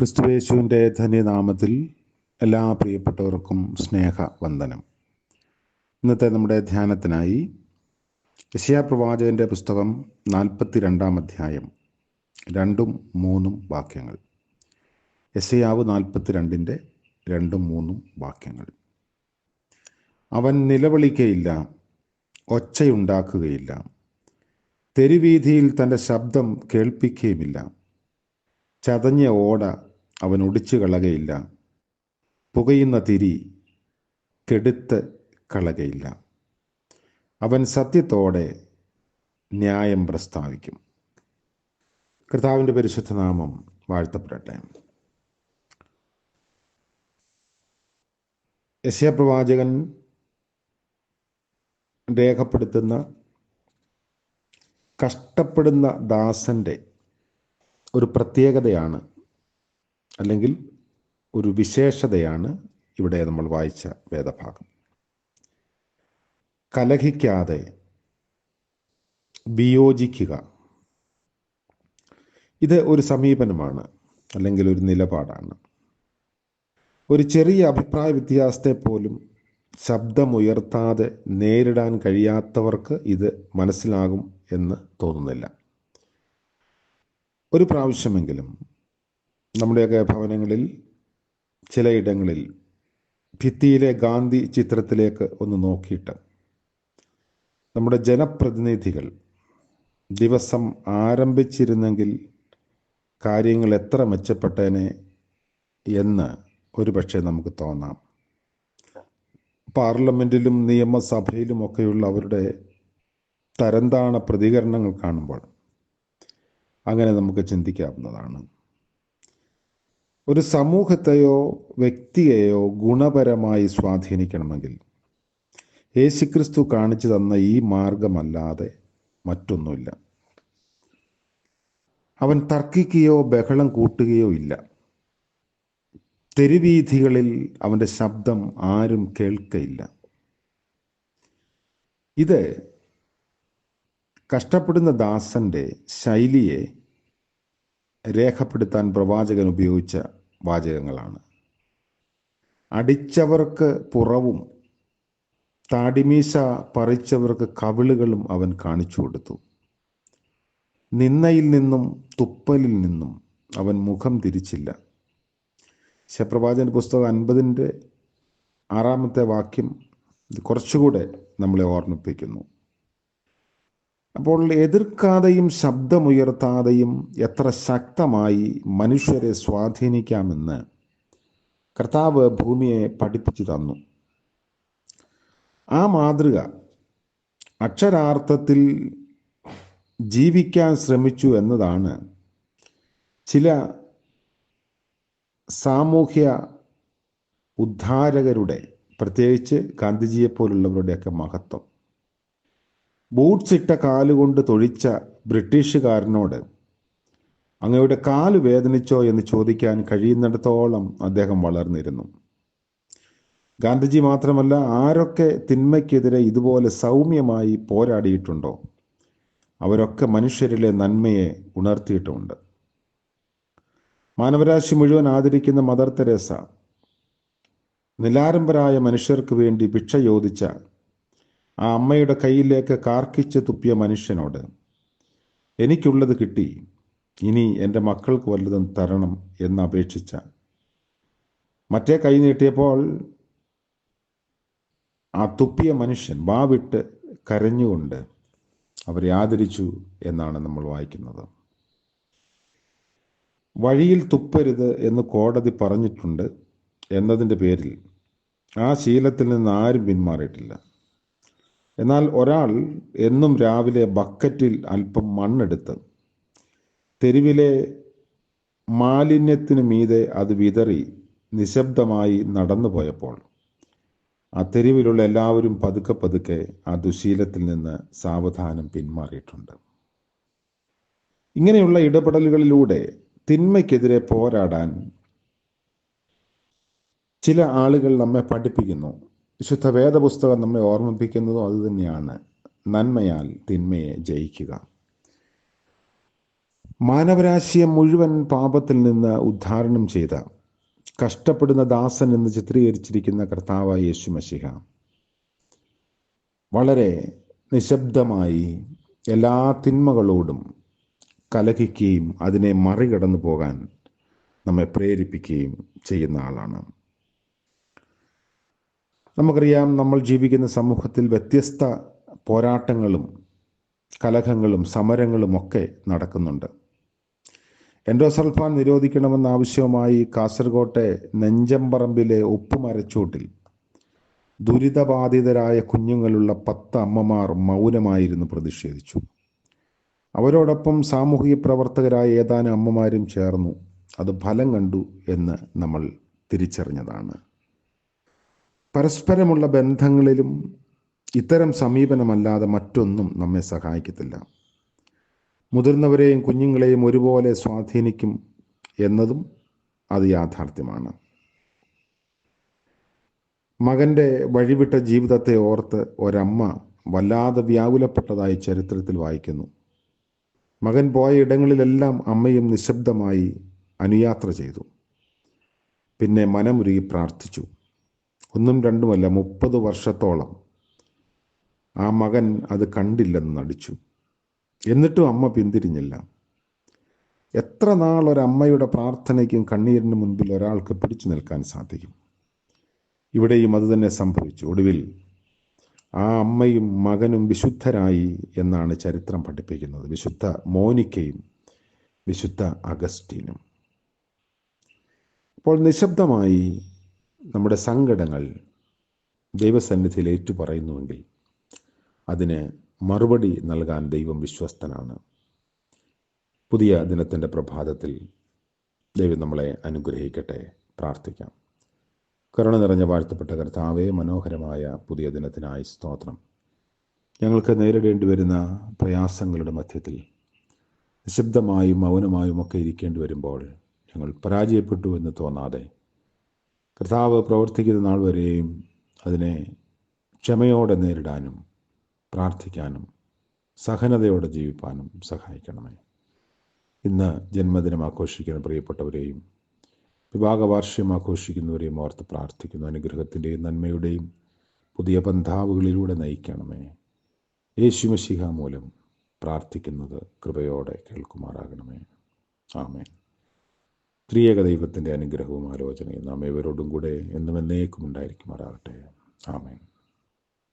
ക്രിസ്തുയേശുവിൻ്റെ ധന്യനാമത്തിൽ എല്ലാ പ്രിയപ്പെട്ടവർക്കും സ്നേഹവന്ദനം. ഇന്നത്തെ നമ്മുടെ ധ്യാനത്തിനായി യെശയ്യാ പ്രവാചകൻ്റെ പുസ്തകം 42 അധ്യായം 2-3 വാക്യങ്ങൾ. യെശയ്യാവ് 42 2-3 വാക്യങ്ങൾ. അവൻ നിലവിളിക്കയില്ല, ഒച്ചയുണ്ടാക്കുകയില്ല, തെരുവീഥിയിൽ തൻ്റെ ശബ്ദം കേൾപ്പിക്കുകയുമില്ല. ചതഞ്ഞ ഓട അവൻ ഒടിച്ചു കളകയില്ല, പുകയുന്ന തിരി കെടുത്ത് കളകയില്ല. അവൻ സത്യത്തോടെ ന്യായം പ്രസ്താവിക്കും. കർത്താവിൻ്റെ പരിശുദ്ധ നാമം വാഴ്ത്തപ്പെടട്ടെ. യെശയ്യാ പ്രവാചകൻ രേഖപ്പെടുത്തുന്ന കഷ്ടപ്പെടുന്ന ദാസൻ്റെ ഒരു പ്രത്യേകതയാണ്, അല്ലെങ്കിൽ ഒരു വിശേഷതയാണ് ഇവിടെ നമ്മൾ വായിച്ച വേദഭാഗം. കലഹിക്കാതെ വിയോജിക്കുക. ഇത് ഒരു സമീപനമാണ്, അല്ലെങ്കിൽ ഒരു നിലപാടാണ്. ഒരു ചെറിയ അഭിപ്രായ വ്യത്യാസത്തെ പോലും ശബ്ദമുയർത്താതെ നേരിടാൻ കഴിയാത്തവർക്ക് ഇത് മനസ്സിലാകും എന്ന് തോന്നുന്നില്ല. ഒരു പ്രാവശ്യമെങ്കിലും നമ്മുടെയൊക്കെ ഭവനങ്ങളിൽ ചിലയിടങ്ങളിൽ ഭിത്തിയിലെ ഗാന്ധി ചിത്രത്തിലേക്ക് ഒന്ന് നോക്കിയിട്ട് നമ്മുടെ ജനപ്രതിനിധികൾ ദിവസം ആരംഭിച്ചിരുന്നെങ്കിൽ കാര്യങ്ങൾ എത്ര മെച്ചപ്പെട്ടേനെ എന്ന് ഒരുപക്ഷെ നമുക്ക് തോന്നാം. പാർലമെൻറ്റിലും നിയമസഭയിലുമൊക്കെയുള്ള അവരുടെ തരംതാണ പ്രതികരണങ്ങൾ കാണുമ്പോൾ അങ്ങനെ നമുക്ക് ചിന്തിക്കാവുന്നതാണ്. ഒരു സമൂഹത്തെയോ വ്യക്തിയെയോ ഗുണപരമായി സ്വാധീനിക്കണമെങ്കിൽ യേശുക്രിസ്തു കാണിച്ചു തന്ന ഈ മാർഗമല്ലാതെ മറ്റൊന്നുമില്ല. അവൻ തർക്കിക്കുകയോ ബഹളം കൂട്ടുകയോ ഇല്ല. തെരുവീഥികളിൽ അവൻ്റെ ശബ്ദം ആരും കേൾക്കയില്ല. ഇത് കഷ്ടപ്പെടുന്ന ദാസന്റെ ശൈലിയെ രേഖപ്പെടുത്താൻ പ്രവാചകൻ ഉപയോഗിച്ച വാചകങ്ങളാണ്. അടിച്ചവർക്ക് പുറവും താടിമീശ പറിച്ചവർക്ക് കവിളുകളും അവൻ കാണിച്ചു കൊടുത്തു. നിന്നയിൽ നിന്നും തുപ്പലിൽ നിന്നും അവൻ മുഖം തിരിച്ചില്ല. യെശയ്യാ പുസ്തകം 50-6 വാക്യം ഇത് കുറച്ചുകൂടെ നമ്മളെ ഓർമ്മിപ്പിക്കുന്നു. അപ്പോൾ എതിർക്കാതെയും ശബ്ദമുയർത്താതെയും എത്ര ശക്തമായി മനുഷ്യരെ സ്വാധീനിക്കാമെന്ന് കർത്താവ് ഭൂമിയെ പഠിപ്പിച്ചു തന്നു. ആ മാതൃക അക്ഷരാർത്ഥത്തിൽ ജീവിക്കാൻ ശ്രമിച്ചു എന്നതാണ് ചില സാമൂഹ്യ ഉദ്ധാരകരുടെ, പ്രത്യേകിച്ച് ഗാന്ധിജിയെപ്പോലുള്ളവരുടെയൊക്കെ മഹത്വം. ബൂട്ട്സ് ഇട്ട കാലുകൊണ്ട് തൊഴിച്ച ബ്രിട്ടീഷുകാരനോട് അങ്ങയുടെ കാല് വേദനിച്ചോ എന്ന് ചോദിക്കാൻ കഴിയുന്നിടത്തോളം അദ്ദേഹം വളർന്നിരുന്നു. ഗാന്ധിജി മാത്രമല്ല, ആരൊക്കെ തിന്മയ്ക്കെതിരെ ഇതുപോലെ സൗമ്യമായി പോരാടിയിട്ടുണ്ടോ അവരൊക്കെ മനുഷ്യരിലെ നന്മയെ ഉണർത്തിയിട്ടുമുണ്ട്. മാനവരാശി മുഴുവൻ ആദരിക്കുന്ന മദർ തെരേസ നിലാരംബരായ മനുഷ്യർക്ക് വേണ്ടി ഭിക്ഷ ചോദിച്ച ആ അമ്മയുടെ കയ്യിലേക്ക് കാർക്കിച്ച് തുപ്പിയ മനുഷ്യനോട് എനിക്കുള്ളത് കിട്ടി, ഇനി എൻ്റെ മക്കൾക്ക് വല്ലതും തരണം എന്ന് അപേക്ഷിച്ച, മറ്റേ കൈ നീട്ടിയപ്പോൾ ആ തുപ്പിയ മനുഷ്യൻ വാവിട്ട് കരഞ്ഞുകൊണ്ട് അവരെ ആദരിച്ചു എന്നാണ് നമ്മൾ വായിക്കുന്നത്. വഴിയിൽ തുപ്പരുത് എന്ന് കോടതി പറഞ്ഞിട്ടുണ്ട് എന്നതിൻ്റെ പേരിൽ ആ ശീലത്തിൽ നിന്ന് ആരും പിന്മാറിയിട്ടില്ല. എന്നാൽ ഒരാൾ എന്നും രാവിലെ ബക്കറ്റിൽ അല്പം മണ്ണെടുത്ത് തെരുവിലെ മാലിന്യത്തിനു മീതെ അത് വിതറി നിശബ്ദമായി നടന്നു പോയപ്പോൾ ആ തെരുവിലുള്ള എല്ലാവരും പതുക്കെ പതുക്കെ ആ ദുശീലത്തിൽ നിന്ന് സാവധാനം പിന്മാറിയിട്ടുണ്ട്. ഇങ്ങനെയുള്ള ഇടപെടലുകളിലൂടെ തിന്മയ്ക്കെതിരെ പോരാടാൻ ചില ആളുകൾ നമ്മെ പഠിപ്പിക്കുന്നു. വിശുദ്ധ വേദപുസ്തകം നമ്മെ ഓർമ്മിപ്പിക്കുന്നതും അതുതന്നെയാണ്. നന്മയാൽ തിന്മയെ ജയിക്കുക. മാനവരാശിയെ മുഴുവൻ പാപത്തിൽ നിന്ന് ഉദ്ധാരണം ചെയ്ത കഷ്ടപ്പെടുന്ന ദാസൻ എന്ന് ചിത്രീകരിച്ചിരിക്കുന്ന കർത്താവായ യേശു മശിഹ വളരെ നിശബ്ദമായി എല്ലാ തിന്മകളോടും കലഹിക്കുകയും അതിനെ മറികടന്നു പോകാൻ നമ്മെ പ്രേരിപ്പിക്കുകയും ചെയ്യുന്ന ആളാണ്. നമുക്കറിയാം, നമ്മൾ ജീവിക്കുന്ന സമൂഹത്തിൽ വ്യത്യസ്ത പോരാട്ടങ്ങളും കലഹങ്ങളും സമരങ്ങളും ഒക്കെ നടക്കുന്നുണ്ട്. എൻഡോസൾഫാൻ നിരോധിക്കണമെന്നാവശ്യവുമായി കാസർകോട്ടെ നെഞ്ചമ്പറമ്പിലെ ഉപ്പുമരച്ചൂട്ടിൽ ദുരിതബാധിതരായ കുഞ്ഞുങ്ങളുള്ള 10 അമ്മമാർ മൗനമായിരുന്നു പ്രതിഷേധിച്ചു. അവരോടൊപ്പം സാമൂഹിക പ്രവർത്തകരായ ഏതാനും അമ്മമാരും ചേർന്നു. അത് ഫലം കണ്ടു എന്ന് നമ്മൾ തിരിച്ചറിഞ്ഞതാണ്. പരസ്പരമുള്ള ബന്ധങ്ങളിലും ഇത്തരം സമീപനമല്ലാതെ മറ്റൊന്നും നമ്മെ സഹായിക്കത്തില്ല. മുതിർന്നവരെയും കുഞ്ഞുങ്ങളെയും ഒരുപോലെ സ്വാധീനിക്കും എന്നതും അത് യാഥാർത്ഥ്യമാണ്. മകൻ്റെ വഴിവിട്ട ജീവിതത്തെ ഓർത്ത് ഒരമ്മ വല്ലാതെ വ്യാകുലപ്പെട്ടതായി ചരിത്രത്തിൽ വായിക്കുന്നു. മകൻ പോയ ഇടങ്ങളിലെല്ലാം അമ്മയും നിശബ്ദമായി അനുയാത്ര ചെയ്തു. പിന്നെ മനമുരുകി പ്രാർത്ഥിച്ചു. ഒന്നും രണ്ടുമല്ല, 30 വർഷത്തോളം ആ മകൻ അത് കണ്ടില്ലെന്ന് നടിച്ചു. എന്നിട്ടും അമ്മ പിന്തിരിഞ്ഞില്ല. എത്ര നാൾ ഒരമ്മയുടെ പ്രാർത്ഥനയ്ക്കും കണ്ണീരിന് മുൻപിൽ ഒരാൾക്ക് പിടിച്ചു നിൽക്കാൻ സാധിക്കും? ഇവിടെയും അതുതന്നെ സംഭവിച്ചു. ഒടുവിൽ ആ അമ്മയും മകനും വിശുദ്ധരായി എന്നാണ് ചരിത്രം പഠിപ്പിക്കുന്നത്. വിശുദ്ധ മോനിക്കയും വിശുദ്ധ അഗസ്റ്റീനും. അപ്പോൾ നിശബ്ദമായി നമ്മുടെ സങ്കടങ്ങൾ ദൈവസന്നിധിയിൽ ഏറ്റുപറയുന്നുവെങ്കിൽ അതിന് മറുപടി നൽകാൻ ദൈവം വിശ്വസ്തനാണ്. പുതിയ ദിനത്തിൻ്റെ പ്രഭാതത്തിൽ ദൈവം നമ്മളെ അനുഗ്രഹിക്കട്ടെ. പ്രാർത്ഥിക്കാം. കരുണ നിറഞ്ഞ വാഴ്ത്തപ്പെട്ട കർത്താവേ, മനോഹരമായ പുതിയ ദിനത്തിനായി സ്തോത്രം. ഞങ്ങൾക്ക് നേരിടേണ്ടി വരുന്ന പ്രയാസങ്ങളുടെ മധ്യത്തിൽ നിശബ്ദമായും മൗനമായും ഒക്കെ ഇരിക്കേണ്ടി വരുമ്പോൾ ഞങ്ങൾ പരാജയപ്പെട്ടു എന്ന് തോന്നാതെ കർത്താവ് പ്രവർത്തിക്കുന്ന നാൾ വരെയും അതിനെ ക്ഷമയോടെ നേരിടാനും പ്രാർത്ഥിക്കാനും സഹനതയോടെ ജീവിപ്പാനും സഹായിക്കണമേ. ഇന്ന് ജന്മദിനം ആഘോഷിക്കുന്ന പ്രിയപ്പെട്ടവരെയും വിവാഹ വാർഷികം ആഘോഷിക്കുന്നവരെയും ഓർത്ത് പ്രാർത്ഥിക്കുന്നു. അനുഗ്രഹത്തിൻ്റെയും നന്മയുടെയും പുതിയ പന്ഥാവുകളിലൂടെ നയിക്കണമേ. യേശു മശിഹ മൂലം പ്രാർത്ഥിക്കുന്നത് കൃപയോടെ കേൾക്കുമാറാകണമേ. ആമേൻ. ത്രിയേക ദൈവത്തിൻ്റെ അനുഗ്രഹവും ആലോചനയും നാം ഏവരോടും കൂടെ എന്നും എന്നേക്കും ഉണ്ടായിരിക്കുമാറാകട്ടെ. ആമേൻ.